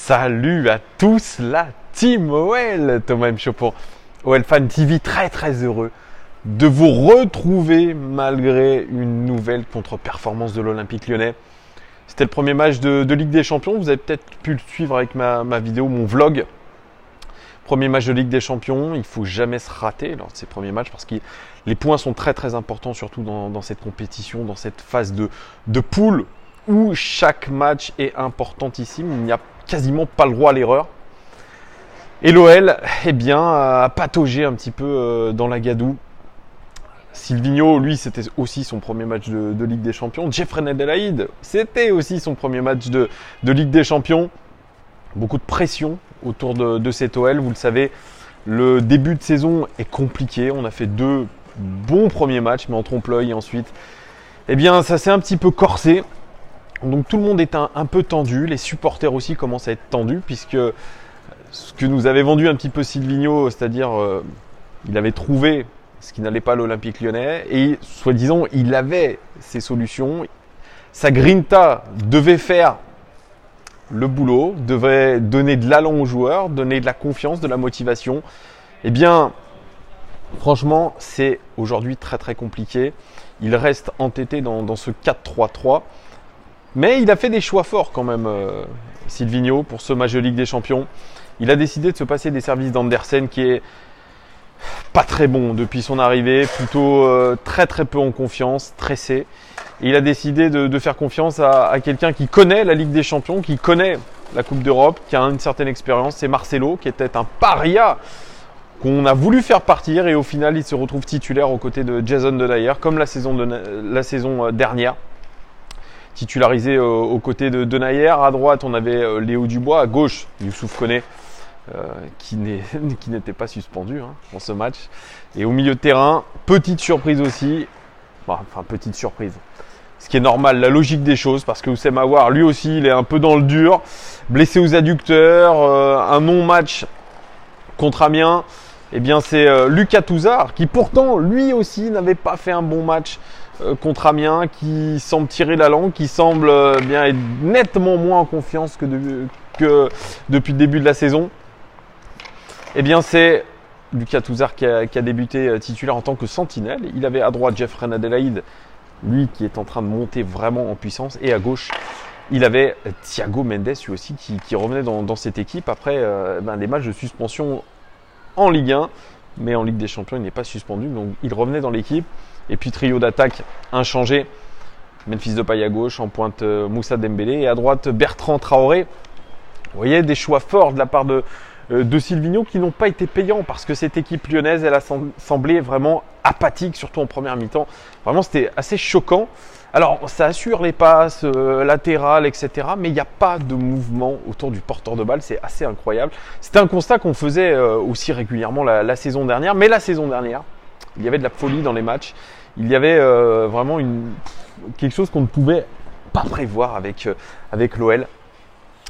Salut à tous la team OL, Thomas M. Chaud pour OL Fan TV, très heureux de vous retrouver malgré une nouvelle contre-performance de l'Olympique Lyonnais. C'était le premier match de Ligue des Champions, vous avez peut-être pu le suivre avec ma vidéo, mon vlog. Premier match de Ligue des Champions, il ne faut jamais se rater lors de ces premiers matchs parce que les points sont très importants, surtout dans cette compétition, dans cette phase de poule où chaque match est importantissime, il n'y a quasiment pas le droit à l'erreur. Et l'OL, a pataugé un petit peu dans la gadoue. Silvinho, lui, c'était aussi son premier match de Ligue des Champions. Jeffrey Adelaide, c'était aussi son premier match de Ligue des Champions. Beaucoup de pression autour de cet OL. Vous le savez, le début de saison est compliqué. On a fait 2 bons premiers matchs, mais en trompe-l'œil ensuite. Ça s'est un petit peu corsé. Donc tout le monde est un peu tendu. Les supporters aussi commencent à être tendus, puisque ce que nous avait vendu un petit peu Silvinho, c'est-à-dire il avait trouvé ce qui n'allait pas à l'Olympique Lyonnais, et soi-disant il avait ses solutions. Sa grinta devait faire le boulot, devait donner de l'allant aux joueurs, donner de la confiance, de la motivation. Franchement, c'est aujourd'hui très compliqué. Il reste entêté dans ce 4-3-3. Mais il a fait des choix forts quand même, Silvinho, pour ce match de Ligue des Champions. Il a décidé de se passer des services d'Andersen, qui est pas très bon depuis son arrivée, plutôt très peu en confiance, stressé. Et il a décidé de faire confiance à quelqu'un qui connaît la Ligue des Champions, qui connaît la Coupe d'Europe, qui a une certaine expérience. C'est Marcelo, qui était un paria qu'on a voulu faire partir, et au final il se retrouve titulaire aux côtés de Jason Denayer, comme la saison dernière. Titularisé aux côtés de Denayer. À droite, on avait Léo Dubois. À gauche, Youssouf Koné, qui n'était pas suspendu dans ce match. Et au milieu de terrain, petite surprise aussi. Petite surprise. Ce qui est normal, la logique des choses, parce que Oussem Aouar, lui aussi, il est un peu dans le dur. Blessé aux adducteurs, un non-match contre Amiens. C'est Lucas Touzard, qui pourtant, lui aussi, n'avait pas fait un bon match contre Amiens, qui semble tirer la langue, qui semble être nettement moins en confiance que depuis le début de la saison. C'est Lucas Touzard qui a débuté titulaire en tant que sentinelle. Il avait à droite Jeffrey Adelaide, lui qui est en train de monter vraiment en puissance, et à gauche il avait Thiago Mendes, lui aussi qui revenait dans cette équipe après des matchs de suspension en Ligue 1, mais en Ligue des Champions il n'est pas suspendu, donc il revenait dans l'équipe. Et puis trio d'attaque inchangé, Memphis Depay à gauche, en pointe Moussa Dembélé, et à droite Bertrand Traoré. Vous voyez, des choix forts de la part de Silvinho qui n'ont pas été payants, parce que cette équipe lyonnaise, elle a semblé vraiment apathique, surtout en première mi-temps. Vraiment, c'était assez choquant. Alors, ça assure les passes latérales, etc. Mais il n'y a pas de mouvement autour du porteur de balle. C'est assez incroyable. C'était un constat qu'on faisait aussi régulièrement la saison dernière. Mais la saison dernière, il y avait de la folie dans les matchs. Il y avait vraiment quelque chose qu'on ne pouvait pas prévoir avec l'OL.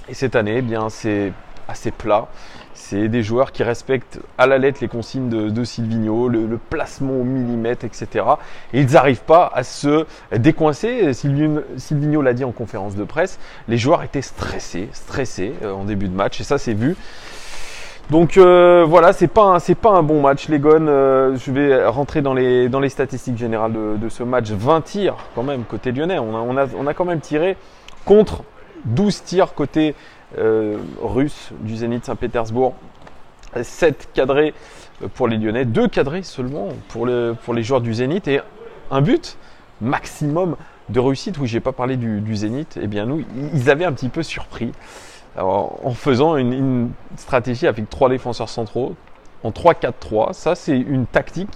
Et cette année, c'est assez plat. C'est des joueurs qui respectent à la lettre les consignes de Silvinho, le placement au millimètre, etc. Et ils n'arrivent pas à se décoincer. Silvinho l'a dit en conférence de presse, les joueurs étaient stressés en début de match, et ça c'est vu. Donc c'est pas un bon match, les Gones. Je vais rentrer dans les statistiques générales de ce match. 20 tirs quand même côté lyonnais. On a quand même tiré contre 12 tirs côté russe du Zénith Saint-Pétersbourg. 7 cadrés pour les Lyonnais, 2 cadrés seulement pour les joueurs du Zénith, et un but maximum de réussite. Oui, j'ai pas parlé du Zénith. Ils avaient un petit peu surpris. Alors, en faisant une stratégie avec 3 défenseurs centraux en 3-4-3, ça c'est une tactique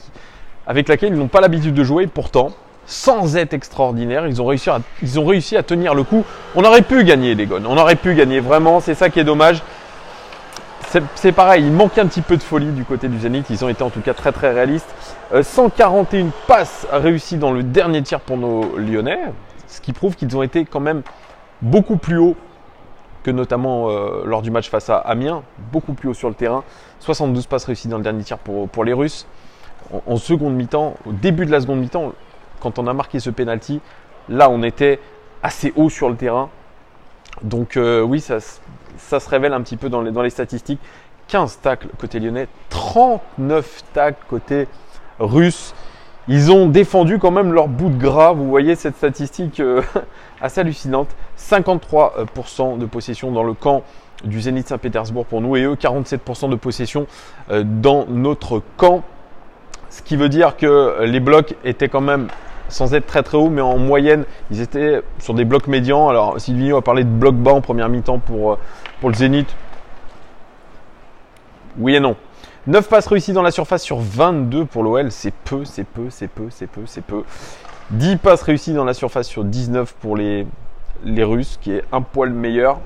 avec laquelle ils n'ont pas l'habitude de jouer. Pourtant, sans être extraordinaire, ils ont réussi à tenir le coup. On aurait pu gagner, les Gones. On aurait pu gagner, vraiment, c'est ça qui est dommage. C'est pareil, il manquait un petit peu de folie du côté du Zénith. Ils ont été en tout cas très réalistes. 141 passes réussies dans le dernier tir pour nos Lyonnais, ce qui prouve qu'ils ont été quand même beaucoup plus haut que notamment lors du match face à Amiens, beaucoup plus haut sur le terrain. 72 passes réussies dans le dernier tir pour les Russes. En seconde mi-temps, au début de la seconde mi-temps, quand on a marqué ce penalty, là on était assez haut sur le terrain. Donc oui, ça se révèle un petit peu dans les statistiques. 15 tacles côté lyonnais, 39 tacles côté russe. Ils ont défendu quand même leur bout de gras. Vous voyez cette statistique assez hallucinante. 53% de possession dans le camp du Zénith Saint-Pétersbourg pour nous et eux 47% de possession dans notre camp. Ce qui veut dire que les blocs étaient quand même, sans être très très hauts, mais en moyenne, ils étaient sur des blocs médians. Alors Silvino a parlé de blocs bas en première mi-temps pour le Zénith. Oui et non. 9 passes réussies dans la surface sur 22 pour l'OL, c'est peu. 10 passes réussies dans la surface sur 19 pour les Russes, qui est un poil meilleur.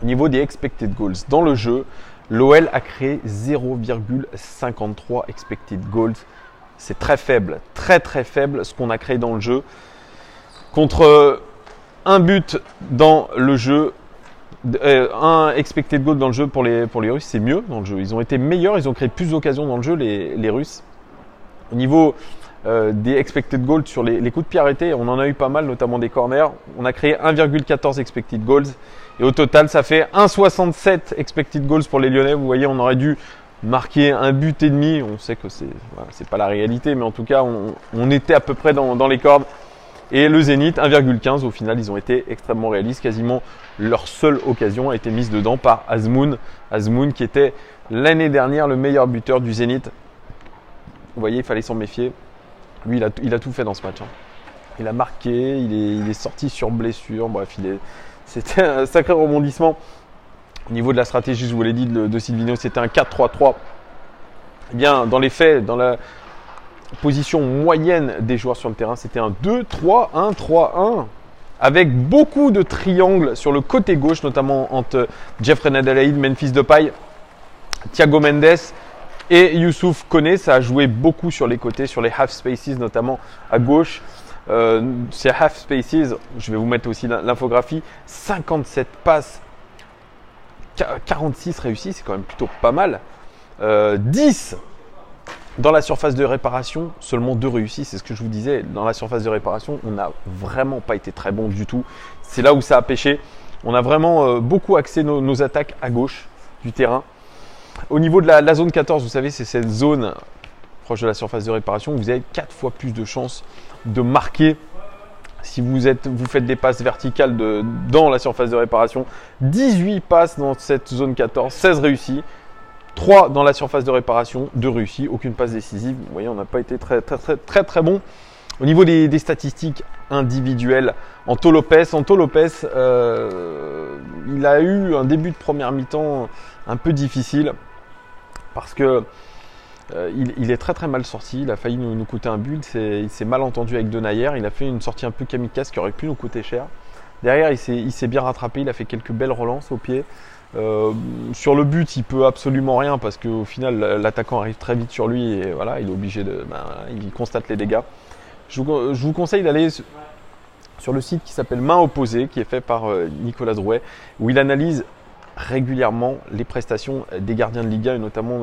Au niveau des expected goals, dans le jeu, l'OL a créé 0,53 expected goals. C'est très faible, très faible ce qu'on a créé dans le jeu. Contre un but dans le jeu, un expected goal dans le jeu pour les Russes, c'est mieux dans le jeu. Ils ont été meilleurs, ils ont créé plus d'occasions dans le jeu, les Russes. Au niveau des expected goals sur les coups de pied arrêtés, on en a eu pas mal, notamment des corners. On a créé 1,14 expected goals. Et au total, ça fait 1,67 expected goals pour les Lyonnais. Vous voyez, on aurait dû marquer un but et demi. On sait que c'est pas la réalité, mais en tout cas, on était à peu près dans les cordes. Et le Zénith, 1,15. Au final, ils ont été extrêmement réalistes. Quasiment leur seule occasion a été mise dedans par Azmoun. Azmoun qui était l'année dernière le meilleur buteur du Zénith. Vous voyez, il fallait s'en méfier. Lui, il a tout fait dans ce match. Il a marqué, il est sorti sur blessure. Bref, c'était un sacré rebondissement. Au niveau de la stratégie, je vous l'ai dit, de Silvino, c'était un 4-3-3. Eh bien, dans les faits, dans la position moyenne des joueurs sur le terrain, c'était un 2-3-1-3-1 avec beaucoup de triangles sur le côté gauche, notamment entre Jeffrey Adelaide, Memphis Depay, Thiago Mendes et Youssouf Koné. Ça a joué beaucoup sur les côtés, sur les half spaces, notamment à gauche. Ces half spaces, je vais vous mettre aussi l'infographie, 57 passes, 46 réussies, c'est quand même plutôt pas mal. 10 dans la surface de réparation, seulement 2 réussies, c'est ce que je vous disais. Dans la surface de réparation, on n'a vraiment pas été très bon du tout. C'est là où ça a pêché. On a vraiment beaucoup axé nos attaques à gauche du terrain. Au niveau de la zone 14, vous savez, c'est cette zone proche de la surface de réparation où vous avez 4 fois plus de chances de marquer si vous faites des passes verticales dans la surface de réparation. 18 passes dans cette zone 14, 16 réussies. 3 dans la surface de réparation, 2 réussies, aucune passe décisive. Vous voyez, on n'a pas été très bon. Au niveau des statistiques individuelles, Anto Lopez, il a eu un début de première mi-temps un peu difficile parce que il est très mal sorti. Il a failli nous coûter un but. Il s'est mal entendu avec Denayer. Il a fait une sortie un peu kamikaze qui aurait pu nous coûter cher. Derrière, il s'est bien rattrapé. Il a fait quelques belles relances au pied. Sur le but, il peut absolument rien parce qu'au final, l'attaquant arrive très vite sur lui et voilà, il est obligé il constate les dégâts. Je vous conseille d'aller sur le site qui s'appelle Main Opposée, qui est fait par Nicolas Drouet, où il analyse régulièrement les prestations des gardiens de Ligue 1 et notamment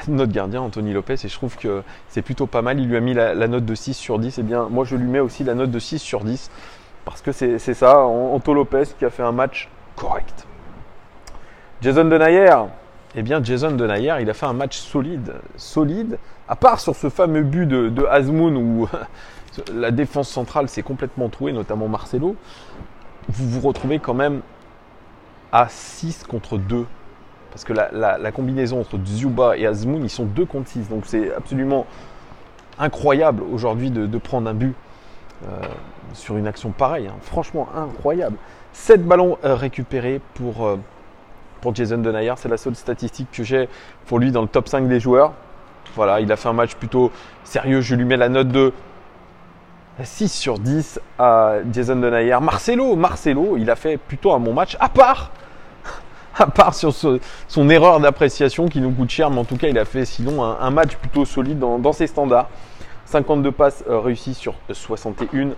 notre gardien Anthony Lopez, et je trouve que c'est plutôt pas mal. Il lui a mis la note de 6 sur 10, et bien moi je lui mets aussi la note de 6 sur 10 parce que c'est ça, Anto Lopez qui a fait un match correct. Jason Denayer, eh bien Jason Denayer, il a fait un match solide, à part sur ce fameux but de Azmoun où la défense centrale s'est complètement trouée, notamment Marcelo. Vous vous retrouvez quand même à 6 contre 2. Parce que la combinaison entre Dzyuba et Azmoun, ils sont 2 contre 6. Donc c'est absolument incroyable aujourd'hui de prendre un but sur une action pareille. Franchement incroyable. 7 ballons récupérés pour Jason Denayer. C'est la seule statistique que j'ai pour lui dans le top 5 des joueurs. Voilà, il a fait un match plutôt sérieux. Je lui mets la note de 6 sur 10 à Jason Denayer. Marcelo, il a fait plutôt un bon match, à part sur son erreur d'appréciation qui nous coûte cher, mais en tout cas il a fait sinon un match plutôt solide dans ses standards. 52 passes réussies sur 61,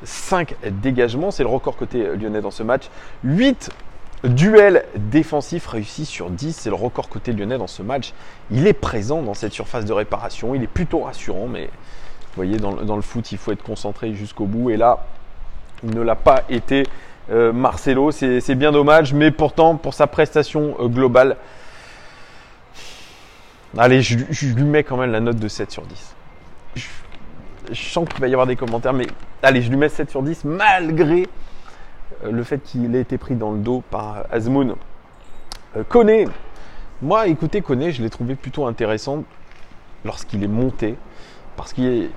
5 dégagements, c'est le record côté lyonnais dans ce match. 8 duels défensifs réussis sur 10, c'est le record côté lyonnais dans ce match. Il est présent dans cette surface de réparation, il est plutôt rassurant, mais vous voyez, dans le foot, il faut être concentré jusqu'au bout. Et là, il ne l'a pas été Marcelo. C'est bien dommage, mais pourtant, pour sa prestation globale, allez, je lui mets quand même la note de 7 sur 10. Je sens qu'il va y avoir des commentaires, mais allez, je lui mets 7 sur 10 malgré le fait qu'il ait été pris dans le dos par Azmoun. Koné, moi, écoutez, Koné, je l'ai trouvé plutôt intéressant lorsqu'il est monté, parce que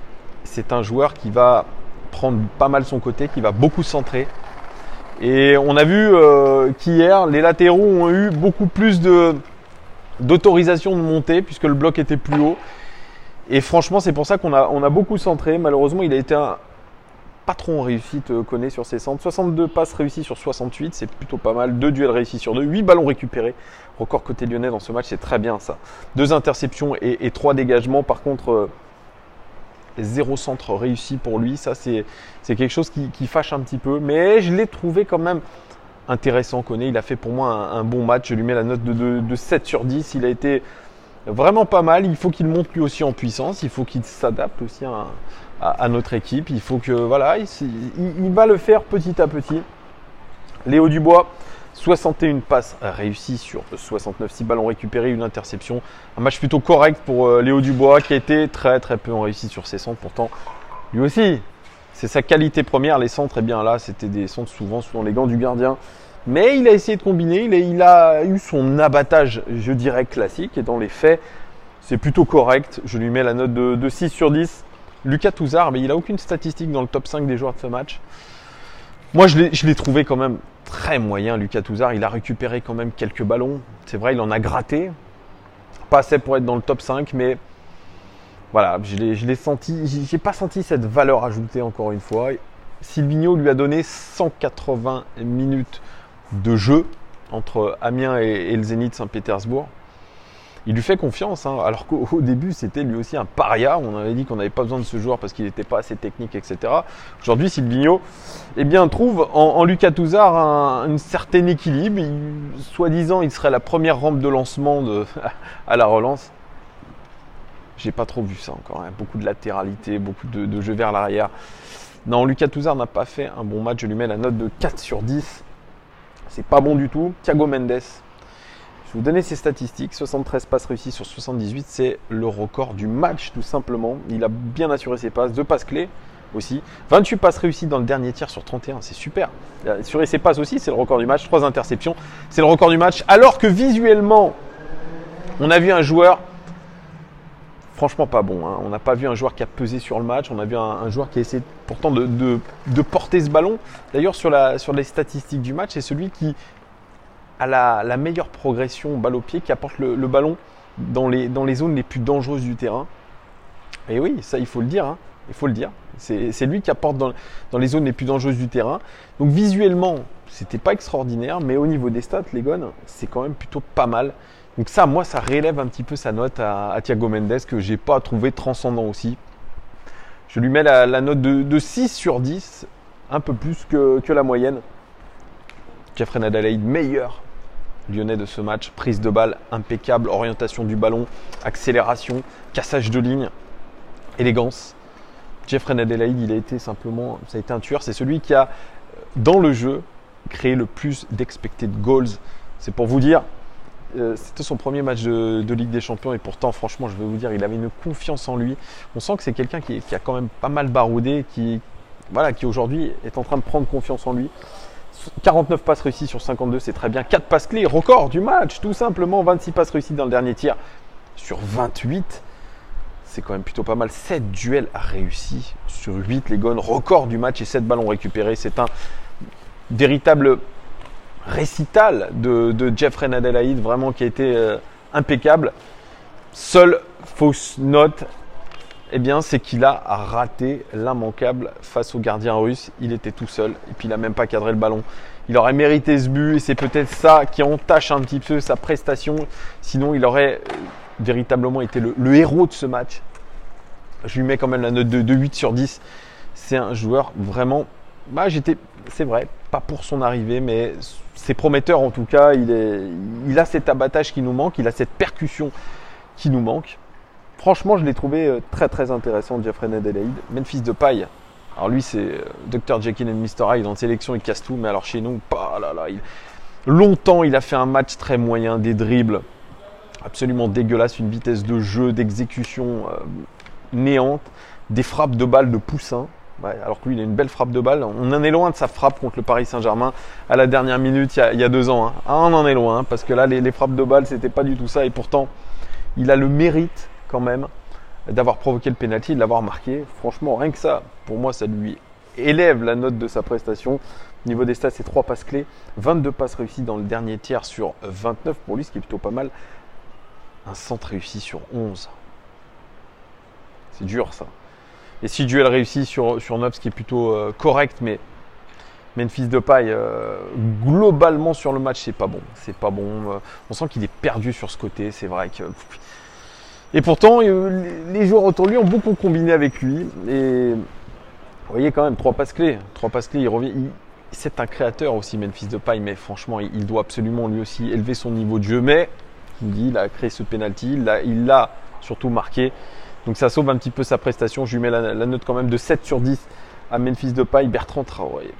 c'est un joueur qui va prendre pas mal son côté, qui va beaucoup centrer. Et on a vu qu'hier, les latéraux ont eu beaucoup plus d'autorisation de monter, puisque le bloc était plus haut. Et franchement, c'est pour ça qu'on a beaucoup centré. Malheureusement, il a été pas trop en réussite, Koné, sur ses centres. 62 passes réussies sur 68, c'est plutôt pas mal. 2 duels réussis sur 2, 8 ballons récupérés. Record côté lyonnais dans ce match, c'est très bien ça. 2 interceptions et 3 dégagements. Par contre, 0 centre réussi pour lui. Ça, c'est quelque chose qui fâche un petit peu. Mais je l'ai trouvé quand même intéressant, Koné. Il a fait pour moi un bon match. Je lui mets la note de 7 sur 10. Il a été vraiment pas mal. Il faut qu'il monte lui aussi en puissance. Il faut qu'il s'adapte aussi à notre équipe. Il faut que, voilà, il va le faire petit à petit. Léo Dubois, 61 passes réussies sur 69, 6 ballons récupérés, une interception. Un match plutôt correct pour Léo Dubois qui a été très très peu en réussite sur ses centres. Pourtant, lui aussi, c'est sa qualité première. Les centres, eh bien là, c'était des centres souvent sous les gants du gardien. Mais il a essayé de combiner, il a eu son abattage, je dirais, classique. Et dans les faits, c'est plutôt correct. Je lui mets la note de 6 sur 10. Lucas Touzard, mais il n'a aucune statistique dans le top 5 des joueurs de ce match. Moi, je l'ai trouvé quand même très moyen, Lucas Touzard. Il a récupéré quand même quelques ballons. C'est vrai, il en a gratté. Pas assez pour être dans le top 5, mais voilà, je l'ai senti. J'ai pas senti cette valeur ajoutée encore une fois. Silvinho lui a donné 180 minutes de jeu entre Amiens et le Zénith Saint-Pétersbourg. Il lui fait confiance, hein, alors qu'au début, c'était lui aussi un paria. On avait dit qu'on n'avait pas besoin de ce joueur parce qu'il n'était pas assez technique, etc. Aujourd'hui, Silvinho trouve en Lucas Touzard un certain équilibre. Soi-disant, il serait la première rampe de lancement à la relance. J'ai pas trop vu ça encore. Hein. Beaucoup de latéralité, beaucoup de jeux vers l'arrière. Non, Lucas Touzard n'a pas fait un bon match. Je lui mets la note de 4 sur 10. C'est pas bon du tout. Thiago Mendes. Je vais vous donner ses statistiques, 73 passes réussies sur 78, c'est le record du match tout simplement. Il a bien assuré ses passes, 2 passes clés aussi. 28 passes réussies dans le dernier tiers sur 31, c'est super. Il a assuré ses passes aussi, c'est le record du match. 3 interceptions, c'est le record du match. Alors que visuellement, on a vu un joueur franchement pas bon. Hein. On n'a pas vu un joueur qui a pesé sur le match, on a vu un joueur qui a essayé pourtant de porter ce ballon. D'ailleurs, sur les statistiques du match, c'est celui qui à la meilleure progression balle au pied, qui apporte le ballon dans les zones les plus dangereuses du terrain. Et oui, ça il faut le dire, hein, il faut le dire. C'est lui qui apporte dans les zones les plus dangereuses du terrain. Donc visuellement, c'était pas extraordinaire, mais au niveau des stats, les gones, c'est quand même plutôt pas mal. Donc ça, moi, ça relève un petit peu sa note à Thiago Mendes, que j'ai pas trouvé transcendant aussi. Je lui mets la note de 6 sur 10, un peu plus que la moyenne. Jeffrey Adelaide, meilleur lyonnais de ce match, prise de balle impeccable, orientation du ballon, accélération, cassage de ligne, élégance. Jeffrey Adelaide, ça a été un tueur. C'est celui qui a, dans le jeu, créé le plus d'expected goals. C'est pour vous dire, c'était son premier match de Ligue des Champions et pourtant, franchement, je vais vous dire, il avait une confiance en lui. On sent que c'est quelqu'un qui a quand même pas mal baroudé, qui aujourd'hui est en train de prendre confiance en lui. 49 passes réussies sur 52, c'est très bien. 4 passes clés, record du match, tout simplement. 26 passes réussies dans le dernier tir sur 28. C'est quand même plutôt pas mal. 7 duels réussis sur 8, les gones. Record du match et 7 ballons récupérés. C'est un véritable récital de Jeffrey Adelaide, vraiment qui a été impeccable. Seule fausse note, eh bien, c'est qu'il a raté l'immanquable face au gardien russe. Il était tout seul et puis il n'a même pas cadré le ballon. Il aurait mérité ce but et c'est peut-être ça qui entache un petit peu sa prestation. Sinon, il aurait véritablement été le héros de ce match. Je lui mets quand même la note de 8 sur 10. C'est un joueur vraiment, c'est vrai, pas pour son arrivée, mais c'est prometteur en tout cas. Il a cet abattage qui nous manque, il a cette percussion qui nous manque. Franchement, je l'ai trouvé très très intéressant, Jeffrey Adelaide. Memphis Depay, Alors lui, c'est Dr. Jekyll and Mr. Hyde. En sélection, il casse tout. Mais alors chez nous, pas là, là. Longtemps, il a fait un match très moyen, des dribbles absolument dégueulasses, une vitesse de jeu, d'exécution néante, des frappes de balles de poussin. Ouais, alors que lui, il a une belle frappe de balle. On en est loin de sa frappe contre le Paris Saint-Germain à la dernière minute, il y a 2 ans. Hein. Ah, on en est loin, hein, parce que là, les frappes de balle, c'était pas du tout ça. Et pourtant, il a le mérite quand même d'avoir provoqué le pénalty, de l'avoir marqué. Franchement, rien que ça, pour moi, ça lui élève la note de sa prestation. Au niveau des stats, c'est 3 passes clés, 22 passes réussies dans le dernier tiers sur 29 pour lui, ce qui est plutôt pas mal. Un centre réussi sur 11. C'est dur, ça. Et 6 duels réussis sur 9, ce qui est plutôt correct, mais Memphis Depay, globalement sur le match, c'est pas bon. C'est pas bon. On sent qu'il est perdu sur ce côté, c'est vrai que... Et pourtant, les joueurs autour de lui ont beaucoup combiné avec lui. Et vous voyez quand même, 3 passes clés. 3 passes clés, il revient. C'est un créateur aussi, Memphis Depay, mais franchement, il doit absolument lui aussi élever son niveau de jeu. Mais, je vous dis, il a créé ce penalty, il l'a surtout marqué. Donc ça sauve un petit peu sa prestation. Je lui mets la note quand même de 7 sur 10 à Memphis Depay. Bertrand Traoré,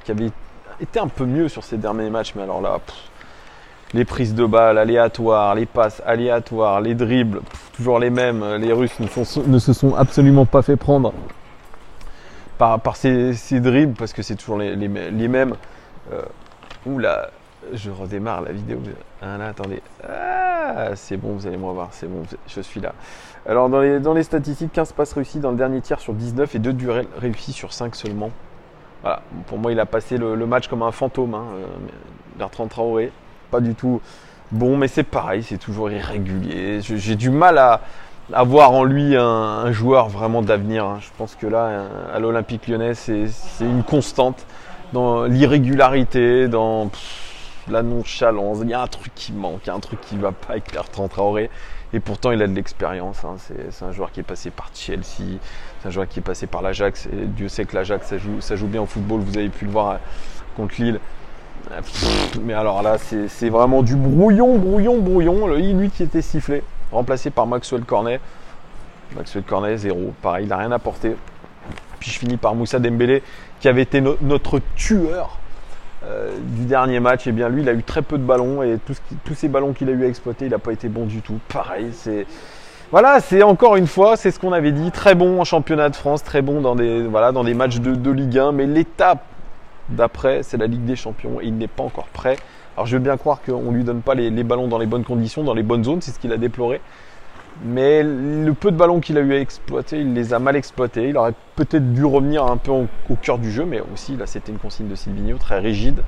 qui avait été un peu mieux sur ses derniers matchs, mais alors là, les prises de balles aléatoires, les passes aléatoires, les dribbles, toujours les mêmes. Les Russes ne se sont absolument pas fait prendre par ces dribbles, parce que c'est toujours les mêmes. Oula, je redémarre la vidéo. Ah là, attendez. Ah, c'est bon, vous allez me revoir. C'est bon, je suis là. Alors, dans les statistiques, 15 passes réussies dans le dernier tiers sur 19 et 2 duels réussis sur 5 seulement. Voilà. Pour moi, il a passé le match comme un fantôme. Bertrand Traoré, pas du tout bon, mais c'est pareil, c'est toujours irrégulier. J'ai du mal à voir en lui un joueur vraiment d'avenir. Je pense que là, à l'Olympique Lyonnais, c'est une constante dans l'irrégularité, dans la nonchalance. Il y a un truc qui manque, il y a un truc qui ne va pas avec Bertrand Traoré. Et pourtant, il a de l'expérience. C'est un joueur qui est passé par Chelsea, c'est un joueur qui est passé par l'Ajax. Et Dieu sait que l'Ajax, ça joue bien au football. Vous avez pu le voir contre Lille. Mais alors là, c'est vraiment du brouillon. Lui qui était sifflé, remplacé par Maxwell Cornet. Maxwell Cornet, 0. Pareil, il n'a rien apporté. Puis je finis par Moussa Dembélé, qui avait été notre tueur du dernier match. Et bien lui, il a eu très peu de ballons. Et tous ces ballons qu'il a eu à exploiter, il n'a pas été bon du tout. Pareil, c'est encore une fois, c'est ce qu'on avait dit. Très bon en championnat de France, très bon dans des matchs de Ligue 1. Mais l'étape d'après, c'est la Ligue des Champions et il n'est pas encore prêt. Alors je veux bien croire qu'on ne lui donne pas les ballons dans les bonnes conditions, dans les bonnes zones, c'est ce qu'il a déploré. Mais le peu de ballons qu'il a eu à exploiter, il les a mal exploités. Il aurait peut-être dû revenir un peu au cœur du jeu, mais aussi là c'était une consigne de Silvinho très rigide.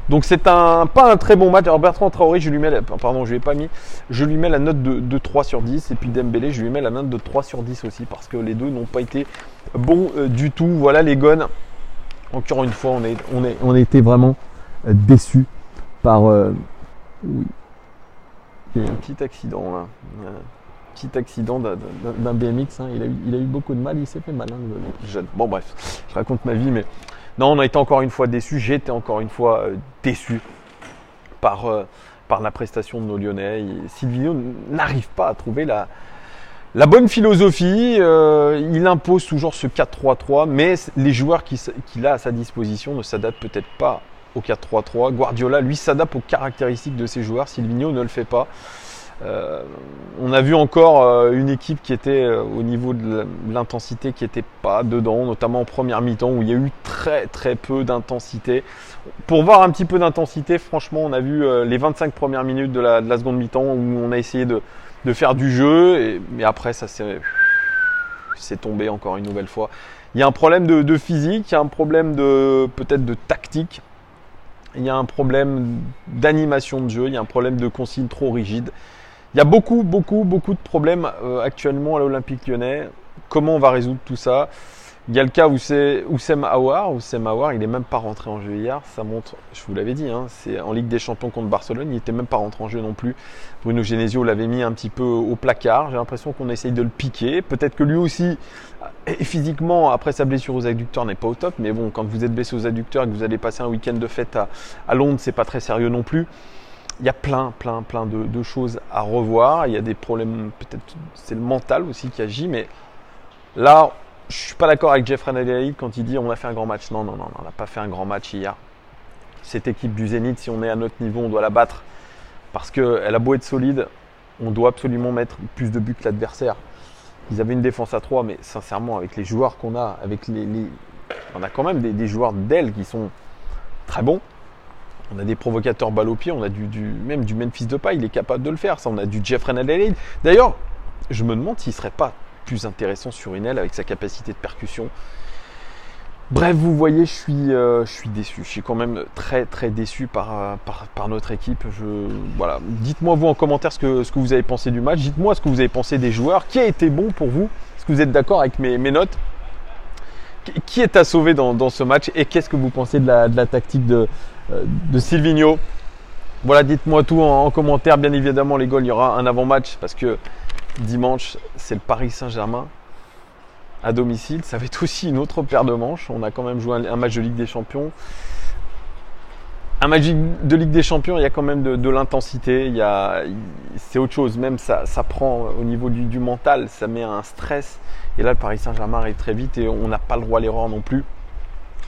Donc c'est pas un très bon match. Alors Bertrand Traoré, je lui mets la note de 3 sur 10. Et puis Dembélé, je lui mets la note de 3 sur 10 aussi, parce que les deux n'ont pas été bons du tout. Voilà les gones. Encore une fois, on a été vraiment déçus par... oui. Il y a eu un petit accident là. Petit accident d'un BMX. Hein. Il a eu beaucoup de mal, il s'est fait mal. Hein, le jeune. Bon bref, je raconte ma vie, mais... Non, on a été encore une fois déçus. J'ai été encore une fois déçu par la prestation de nos Lyonnais. Silvinho n'arrive pas à trouver la bonne philosophie. Il impose toujours ce 4-3-3, mais les joueurs qu'il a à sa disposition ne s'adaptent peut-être pas au 4-3-3. Guardiola, lui, s'adapte aux caractéristiques de ses joueurs. Silvinho ne le fait pas. On a vu encore une équipe qui était au niveau de l'intensité qui n'était pas dedans, notamment en première mi-temps où il y a eu très très peu d'intensité. Pour voir un petit peu d'intensité, franchement, on a vu les 25 premières minutes de la seconde mi-temps où on a essayé de faire du jeu, mais après ça c'est tombé encore une nouvelle fois. Il y a un problème de physique, il y a un problème peut-être de tactique, il y a un problème d'animation de jeu, il y a un problème de consignes trop rigides. Il y a beaucoup de problèmes actuellement à l'Olympique Lyonnais. Comment on va résoudre tout ça? Il y a le cas où c'est Oussem Aouar. Oussem Aouar, il n'est même pas rentré en jeu hier. Ça montre, je vous l'avais dit, hein, c'est en Ligue des Champions contre Barcelone. Il n'était même pas rentré en jeu non plus. Bruno Genesio l'avait mis un petit peu au placard. J'ai l'impression qu'on essaye de le piquer. Peut-être que lui aussi, physiquement, après sa blessure aux adducteurs, n'est pas au top. Mais bon, quand vous êtes blessé aux adducteurs et que vous allez passer un week-end de fête à Londres, c'est pas très sérieux non plus. Il y a plein de choses à revoir. Il y a des problèmes, peut-être c'est le mental aussi qui agit, mais là, Je suis pas d'accord avec Jeffrey Adelaide quand il dit on a fait un grand match. Non, on n'a pas fait un grand match hier. Cette équipe du Zénith, si on est à notre niveau, on doit la battre. Parce qu'elle a beau être solide, on doit absolument mettre plus de buts que l'adversaire. Ils avaient une défense à 3, mais sincèrement, avec les joueurs qu'on a, on a quand même des joueurs d'aile qui sont très bons. On a des provocateurs balle au pied, on a même du Memphis Depay, il est capable de le faire. Ça, on a du Jeffrey Adelaide. D'ailleurs, je me demande s'il ne serait pas plus intéressant sur une aile avec sa capacité de percussion. Bref, vous voyez, je suis déçu. Je suis quand même très très déçu par notre équipe. Voilà. Dites-moi vous en commentaire ce que vous avez pensé du match. Dites-moi ce que vous avez pensé des joueurs. Qui a été bon pour vous? Est-ce que vous êtes d'accord avec mes notes? Qui est à sauver dans ce match? Et qu'est-ce que vous pensez de la tactique de Silvinho? Voilà, dites-moi tout en commentaire. Bien évidemment, les gars, il y aura un avant-match parce que dimanche, c'est le Paris Saint-Germain à domicile. Ça va être aussi une autre paire de manches. On a quand même joué un match de Ligue des Champions. Un match de Ligue des Champions, il y a quand même de l'intensité. C'est autre chose. Même ça prend au niveau du mental. Ça met un stress. Et là, le Paris Saint-Germain arrive très vite et on n'a pas le droit à l'erreur non plus.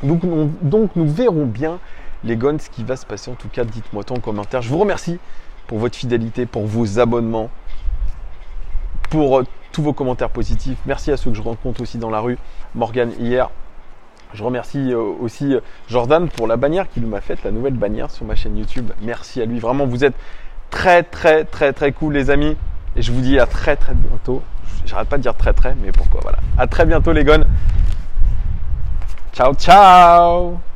Donc nous verrons bien, les gars, ce qui va se passer. En tout cas, dites-moi tout en commentaire. Je vous remercie pour votre fidélité, pour vos abonnements, pour tous vos commentaires positifs. Merci à ceux que je rencontre aussi dans la rue. Morgane hier. Je remercie aussi Jordan pour la bannière qu'il m'a faite, la nouvelle bannière sur ma chaîne YouTube. Merci à lui. Vraiment, vous êtes très très très très cool les amis. Et je vous dis à très très bientôt. J'arrête pas de dire très très, mais pourquoi, voilà. À très bientôt les gars. Ciao ciao.